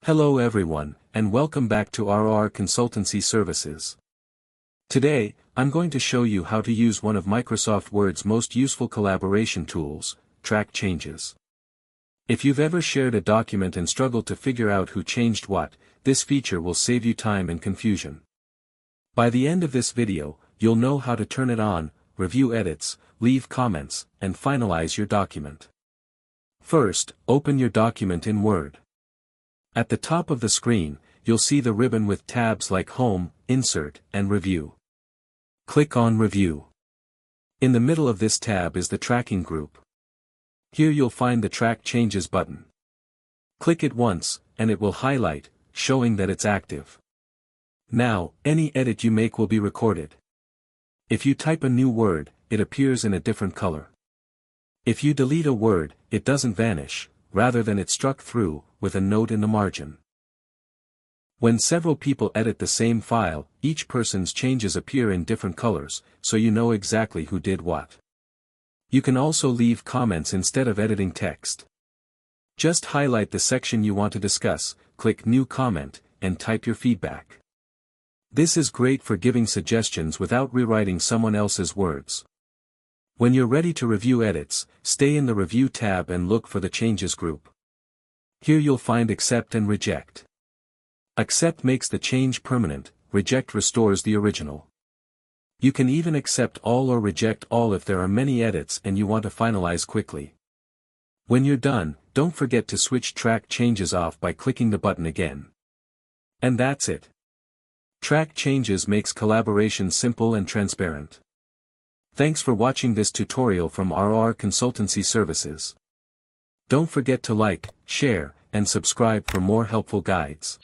Hello everyone, and welcome back to RR Consultancy Services. Today, I'm going to show you how to use one of Microsoft Word's most useful collaboration tools, Track Changes. If you've ever shared a document and struggled to figure out who changed what, this feature will save you time and confusion. By the end of this video, you'll know how to turn it on, review edits, leave comments, and finalize your document. First, open your document in Word. At the top of the screen, you'll see the ribbon with tabs like Home, Insert, and Review. Click on Review. In the middle of this tab is the tracking group. Here you'll find the Track Changes button. Click it once, and it will highlight, showing that it's active. Now, any edit you make will be recorded. If you type a new word, it appears in a different color. If you delete a word, it doesn't vanish, rather than it struck through, with a note in the margin. When several people edit the same file, each person's changes appear in different colors, so you know exactly who did what. You can also leave comments instead of editing text. Just highlight the section you want to discuss, click New Comment, and type your feedback. This is great for giving suggestions without rewriting someone else's words. When you're ready to review edits, stay in the Review tab and look for the Changes group. Here you'll find Accept and Reject. Accept makes the change permanent, Reject restores the original. You can even accept all or reject all if there are many edits and you want to finalize quickly. When you're done, don't forget to switch Track Changes off by clicking the button again. And that's it. Track Changes makes collaboration simple and transparent. Thanks for watching this tutorial from RR Consultancy Services. Don't forget to like, share, and subscribe for more helpful guides.